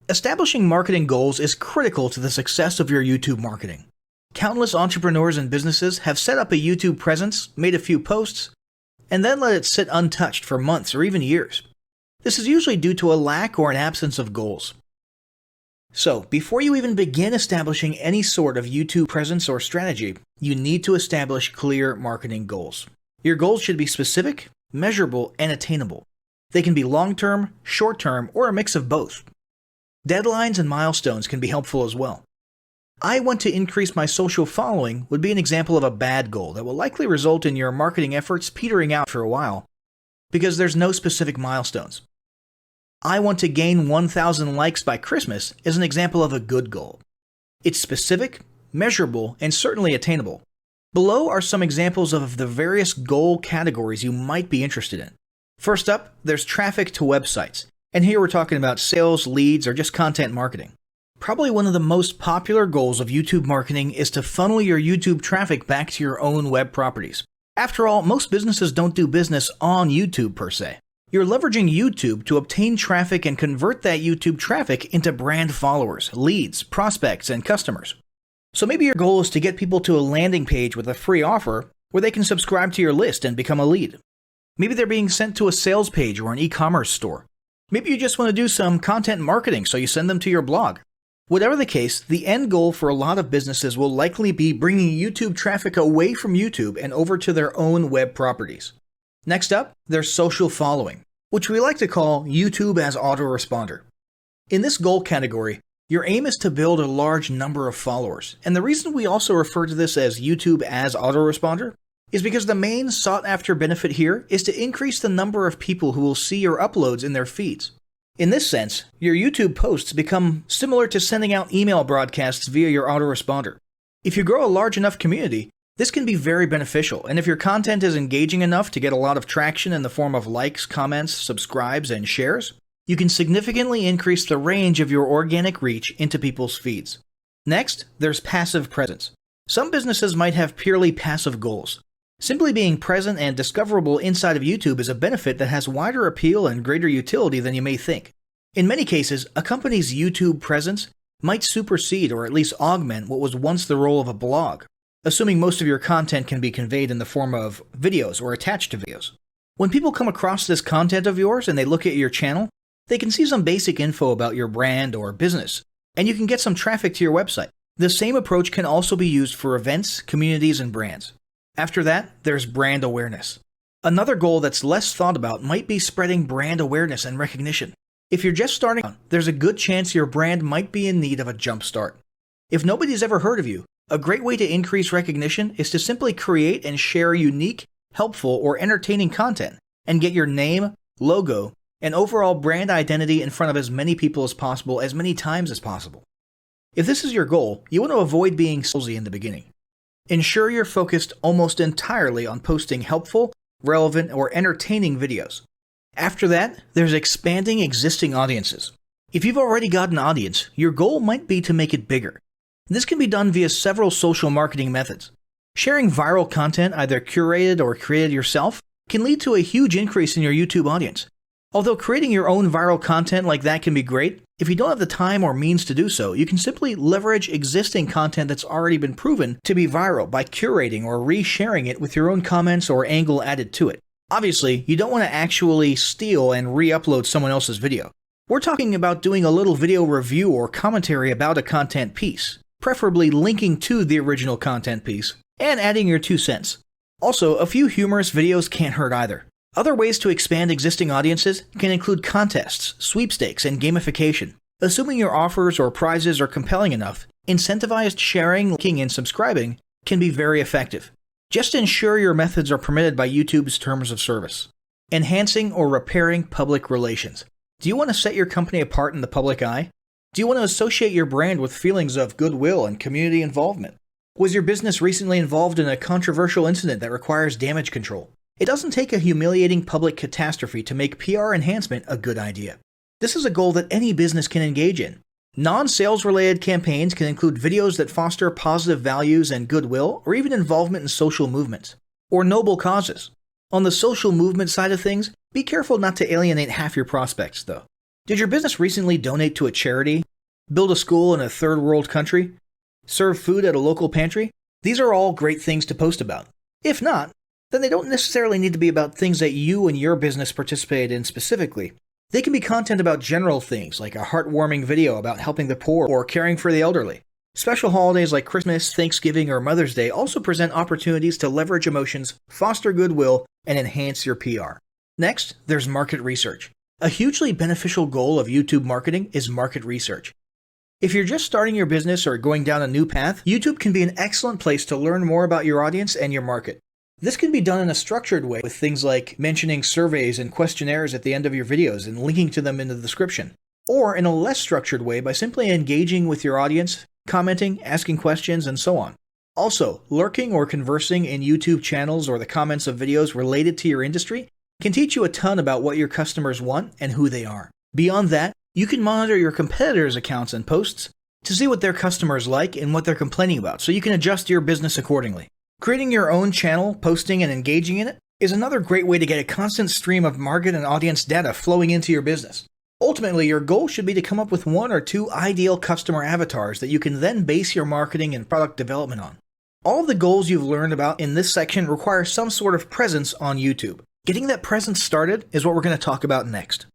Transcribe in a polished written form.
Establishing marketing goals is critical to the success of your YouTube marketing. Countless entrepreneurs and businesses have set up a YouTube presence, made a few posts, and then let it sit untouched for months or even years. This is usually due to a lack or an absence of goals. So, before you even begin establishing any sort of YouTube presence or strategy, you need to establish clear marketing goals. Your goals should be specific, measurable, and attainable. They can be long-term, short-term, or a mix of both. Deadlines and milestones can be helpful as well. I want to increase my social following would be an example of a bad goal that will likely result in your marketing efforts petering out for a while because there's no specific milestones. I want to gain 1,000 likes by Christmas is an example of a good goal. It's specific, measurable, and certainly attainable. Below are some examples of the various goal categories you might be interested in. First up, there's traffic to websites. And here we're talking about sales, leads, or just content marketing. Probably one of the most popular goals of YouTube marketing is to funnel your YouTube traffic back to your own web properties. After all, most businesses don't do business on YouTube per se. You're leveraging YouTube to obtain traffic and convert that YouTube traffic into brand followers, leads, prospects, and customers. So maybe your goal is to get people to a landing page with a free offer where they can subscribe to your list and become a lead. Maybe they're being sent to a sales page or an e-commerce store. Maybe you just want to do some content marketing, so you send them to your blog. Whatever the case, the end goal for a lot of businesses will likely be bringing YouTube traffic away from YouTube and over to their own web properties. Next up, there's social following, which we like to call YouTube as autoresponder. In this goal category, your aim is to build a large number of followers, and the reason we also refer to this as YouTube as autoresponder is because the main sought-after benefit here is to increase the number of people who will see your uploads in their feeds. In this sense, your YouTube posts become similar to sending out email broadcasts via your autoresponder. If you grow a large enough community, this can be very beneficial, and if your content is engaging enough to get a lot of traction in the form of likes, comments, subscribes, and shares, you can significantly increase the range of your organic reach into people's feeds. Next, there's passive presence. Some businesses might have purely passive goals. Simply being present and discoverable inside of YouTube is a benefit that has wider appeal and greater utility than you may think. In many cases, a company's YouTube presence might supersede or at least augment what was once the role of a blog, assuming most of your content can be conveyed in the form of videos or attached to videos. When people come across this content of yours and they look at your channel, they can see some basic info about your brand or business, and you can get some traffic to your website. The same approach can also be used for events, communities, and brands. After that, there's brand awareness. Another goal that's less thought about might be spreading brand awareness and recognition. If you're just starting out, there's a good chance your brand might be in need of a jump start. If nobody's ever heard of you, a great way to increase recognition is to simply create and share unique, helpful, or entertaining content and get your name, logo, and overall brand identity in front of as many people as possible as many times as possible. If this is your goal, you want to avoid being salesy in the beginning. Ensure you're focused almost entirely on posting helpful, relevant, or entertaining videos. After that, there's expanding existing audiences. If you've already got an audience, your goal might be to make it bigger. This can be done via several social marketing methods. Sharing viral content, either curated or created yourself, can lead to a huge increase in your YouTube audience. Although creating your own viral content like that can be great, if you don't have the time or means to do so, you can simply leverage existing content that's already been proven to be viral by curating or resharing it with your own comments or angle added to it. Obviously, you don't want to actually steal and re-upload someone else's video. We're talking about doing a little video review or commentary about a content piece, preferably linking to the original content piece, and adding your 2 cents. Also, a few humorous videos can't hurt either. Other ways to expand existing audiences can include contests, sweepstakes, and gamification. Assuming your offers or prizes are compelling enough, incentivized sharing, liking, and subscribing can be very effective. Just ensure your methods are permitted by YouTube's terms of service. Enhancing or repairing public relations. Do you want to set your company apart in the public eye? Do you want to associate your brand with feelings of goodwill and community involvement? Was your business recently involved in a controversial incident that requires damage control? It doesn't take a humiliating public catastrophe to make PR enhancement a good idea. This is a goal that any business can engage in. Non-sales related campaigns can include videos that foster positive values and goodwill, or even involvement in social movements, or noble causes. On the social movement side of things, be careful not to alienate half your prospects, though. Did your business recently donate to a charity, build a school in a third world country, serve food at a local pantry? These are all great things to post about. If not, then they don't necessarily need to be about things that you and your business participated in specifically. They can be content about general things, like a heartwarming video about helping the poor or caring for the elderly. Special holidays like Christmas, Thanksgiving, or Mother's Day also present opportunities to leverage emotions, foster goodwill, and enhance your PR. Next, there's market research. A hugely beneficial goal of YouTube marketing is market research. If you're just starting your business or going down a new path, YouTube can be an excellent place to learn more about your audience and your market. This can be done in a structured way with things like mentioning surveys and questionnaires at the end of your videos and linking to them in the description. Or in a less structured way by simply engaging with your audience, commenting, asking questions, and so on. Also, lurking or conversing in YouTube channels or the comments of videos related to your industry can teach you a ton about what your customers want and who they are. Beyond that, you can monitor your competitors' accounts and posts to see what their customers like and what they're complaining about, so you can adjust your business accordingly. Creating your own channel, posting, and engaging in it is another great way to get a constant stream of market and audience data flowing into your business. Ultimately, your goal should be to come up with 1 or 2 ideal customer avatars that you can then base your marketing and product development on. All of the goals you've learned about in this section require some sort of presence on YouTube. Getting that presence started is what we're going to talk about next.